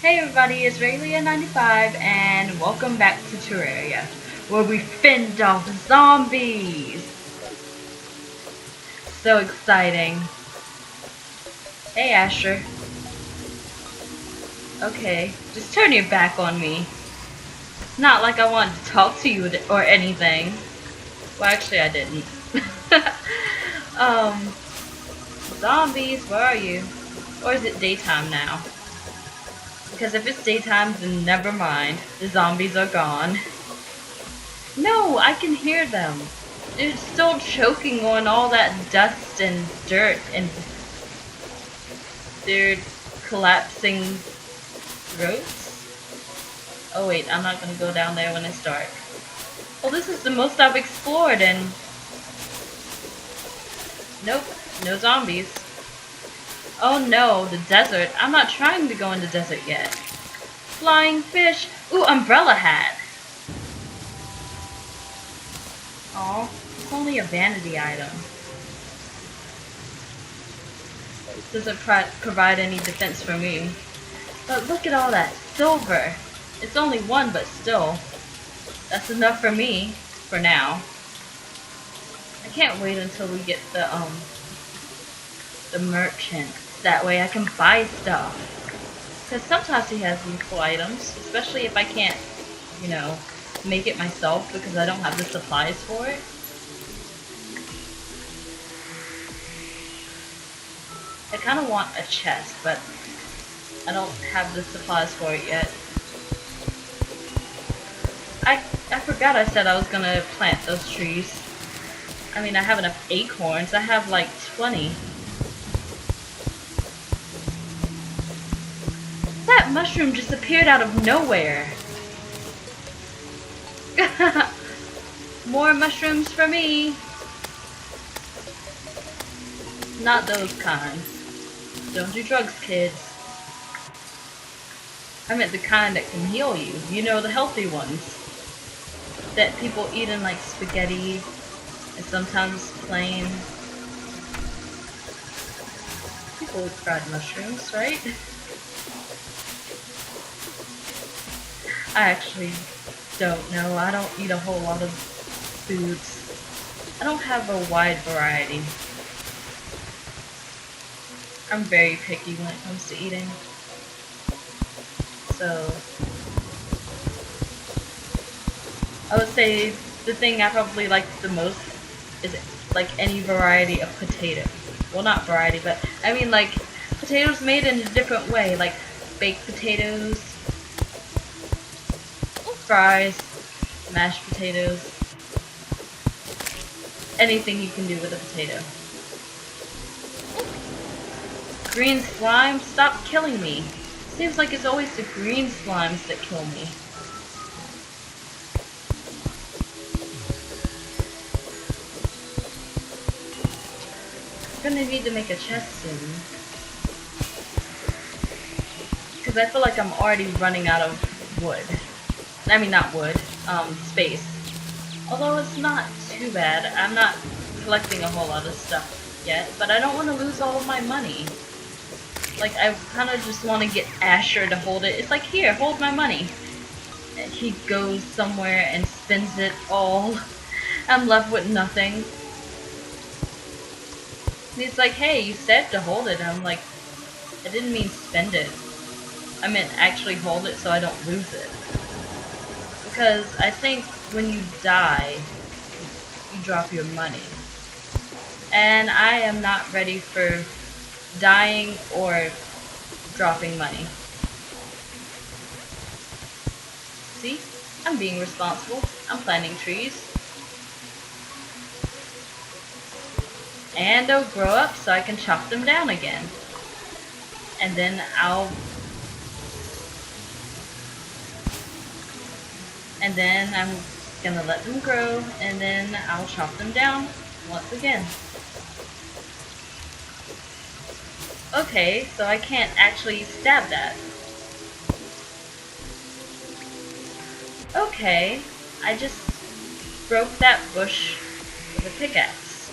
Hey everybody, it's Raylia95 and welcome back to Terraria, where we fend off zombies! So exciting. Hey Asher. Okay, just turn your back on me. It's not like I wanted to talk to you or anything. Well, actually I didn't. um, Zombies, where are you? Or is it daytime now? Because if it's daytime, then never mind. The zombies are gone. No, I can hear them. They're still choking on all that dust and dirt, and they're collapsing throats. Oh wait, I'm not gonna go down there when it's dark. Well, this is the most I've explored, and nope, no zombies. Oh no, the desert. I'm not trying to go in the desert yet. Flying fish. Ooh, umbrella hat. Aw, it's only a vanity item. It doesn't provide any defense for me. But look at all that silver. It's only one, but still. That's enough for me, for now. I can't wait until we get the merchant. That way I can buy stuff. Because sometimes he has useful items, especially if I can't, you know, make it myself because I don't have the supplies for it. I kind of want a chest, but I don't have the supplies for it yet. I forgot I said I was gonna plant those trees. I mean, I have enough acorns. I have like 20. That mushroom just appeared out of nowhere. More mushrooms for me. Not those kind. Don't do drugs, kids. I meant the kind that can heal you. You know, the healthy ones. That people eat in like spaghetti and sometimes plain. People eat fried mushrooms, right? I actually don't know. I don't eat a whole lot of foods. I don't have a wide variety. I'm very picky when it comes to eating. So I would say the thing I probably like the most is like any variety of potato. Well, not variety, but I mean like potatoes made in a different way, like baked potatoes, fries, mashed potatoes, anything you can do with a potato. Green slime, stop killing me. Seems like it's always the green slimes that kill me. I'm gonna need to make a chest soon. Because I feel like I'm already running out of wood. I mean, not wood, space. Although it's not too bad. I'm not collecting a whole lot of stuff yet, but I don't want to lose all of my money. Like, I kind of just want to get Asher to hold it. It's like, here, hold my money. And he goes somewhere and spends it all. I'm left with nothing. And he's like, hey, you said to hold it. And I'm like, I didn't mean spend it. I meant actually hold it so I don't lose it. Because I think when you die, you drop your money. And I am not ready for dying or dropping money. See? I'm being responsible. I'm planting trees. And they'll grow up so I can chop them down again. And then I'm gonna let them grow, and then I'll chop them down once again. Okay, so I can't actually stab that. Okay, I just broke that bush with a pickaxe.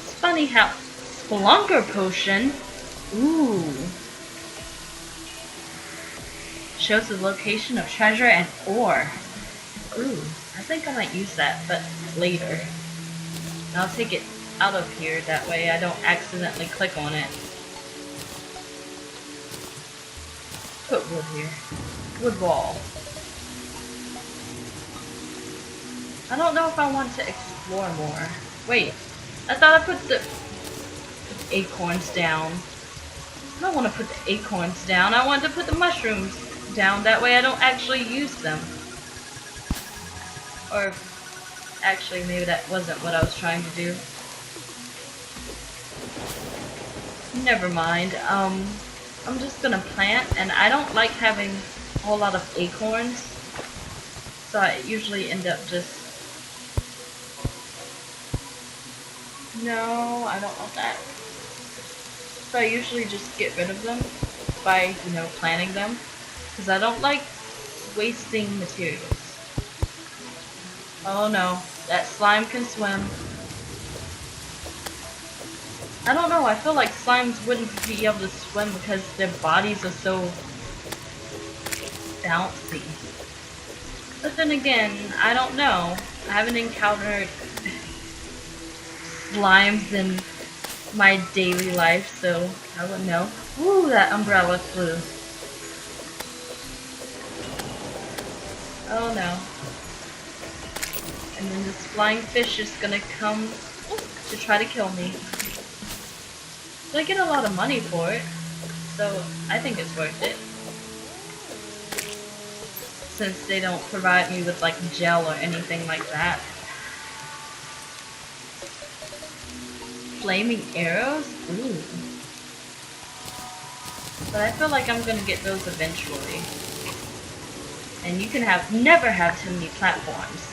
It's funny how Spelunker potion. Ooh. Shows the location of treasure and ore. Ooh, I think I might use that, but later. I'll take it out of here, that way I don't accidentally click on it. Put wood here. Wood wall. I don't know if I want to explore more. Wait, I thought I put the acorns down. I don't want to put the acorns down. I want to put the mushrooms down. That way I don't actually use them. Or, actually, maybe that wasn't what I was trying to do. Never mind. I'm just gonna plant, and I don't like having a whole lot of acorns. So I usually end up just... No, I don't want that. So I usually just get rid of them by, you know, planting them. Because I don't like wasting materials. Oh no, that slime can swim. I don't know, I feel like slimes wouldn't be able to swim because their bodies are so bouncy. But then again, I don't know. I haven't encountered slimes in my daily life, so I wouldn't know. Ooh, that umbrella flew. Oh no. And then this flying fish is gonna come to try to kill me. But I get a lot of money for it, so I think it's worth it. Since they don't provide me with like gel or anything like that. Flaming arrows? Ooh. But I feel like I'm gonna get those eventually. And you can never have too many platforms.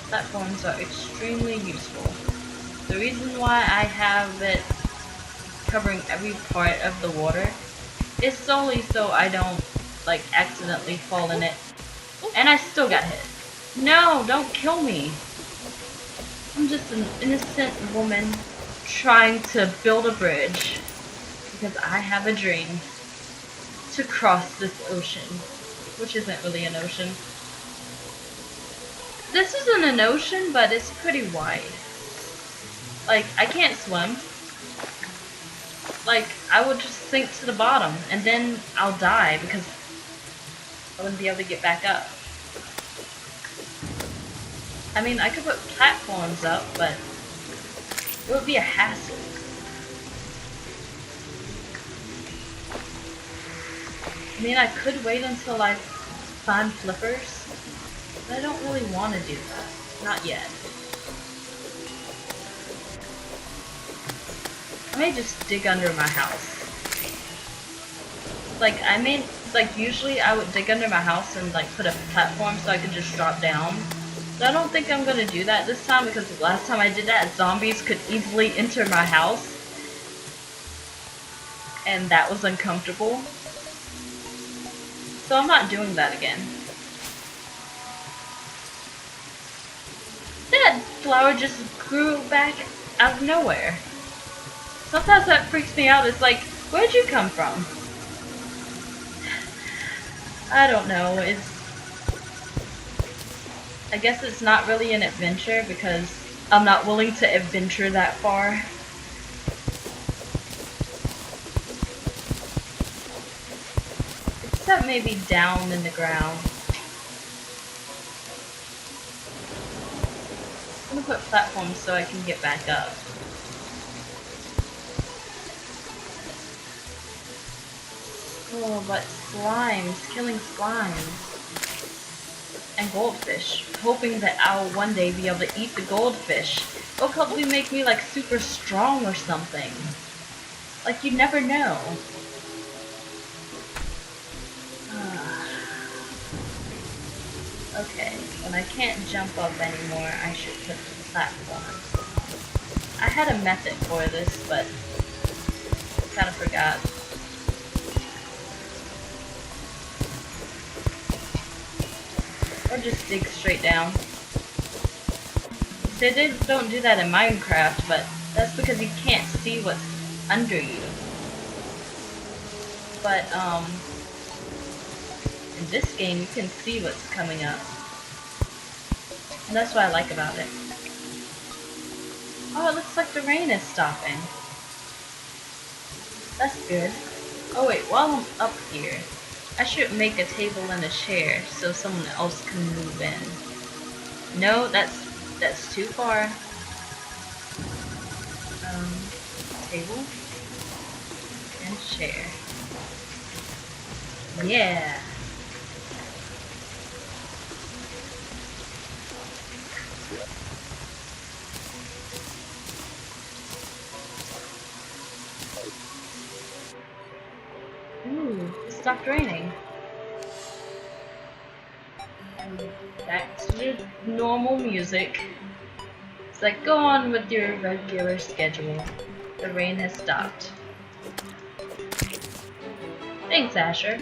Platforms are extremely useful. The reason why I have it covering every part of the water is solely so I don't like accidentally fall in it. And I still got hit. No, don't kill me. I'm just an innocent woman trying to build a bridge because I have a dream to cross this ocean, which isn't really an ocean. This isn't an ocean, but it's pretty wide. Like, I can't swim. Like, I would just sink to the bottom, and then I'll die because I wouldn't be able to get back up. I mean, I could put platforms up, but it would be a hassle. I mean, I could wait until I find flippers, but I don't really want to do that. Not yet. I may just dig under my house. Like, usually I would dig under my house and, like, put a platform so I could just drop down. But I don't think I'm gonna do that this time because the last time I did that, zombies could easily enter my house. And that was uncomfortable. So I'm not doing that again. That flower just grew back out of nowhere. Sometimes that freaks me out. It's like, where'd you come from? I don't know. I guess it's not really an adventure because I'm not willing to adventure that far. Except maybe down in the ground. I'm gonna put platforms so I can get back up. Oh, but slimes, killing slimes. And goldfish. Hoping that I'll one day be able to eat the goldfish. It'll probably make me like super strong or something. Like you never know. Okay, when I can't jump up anymore, I should put the platforms. I had a method for this, but kind of forgot. Or just dig straight down. They don't do that in Minecraft, but That's because you can't see what's under you. But, in this game, you can see what's coming up. And that's what I like about it. Oh, it looks like the rain is stopping. That's good. Oh wait, while I'm up here, I should make a table and a chair so someone else can move in. No, that's too far. Table and chair. Yeah. Ooh, it stopped raining. Back to the normal music. It's like, go on with your regular schedule. The rain has stopped. Thanks, Asher.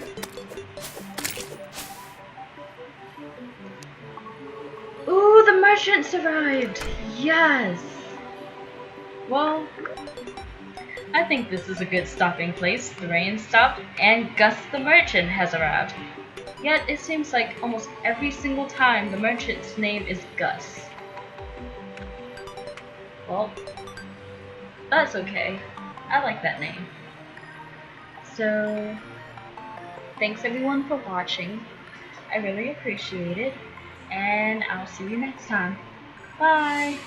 Ooh, the merchants arrived! Yes! Well, I think this is a good stopping place. The rain stopped, and Gus the merchant has arrived. Yet, it seems like almost every single time the merchant's name is Gus. Well, that's okay. I like that name. So, thanks everyone for watching. I really appreciate it, and I'll see you next time. Bye!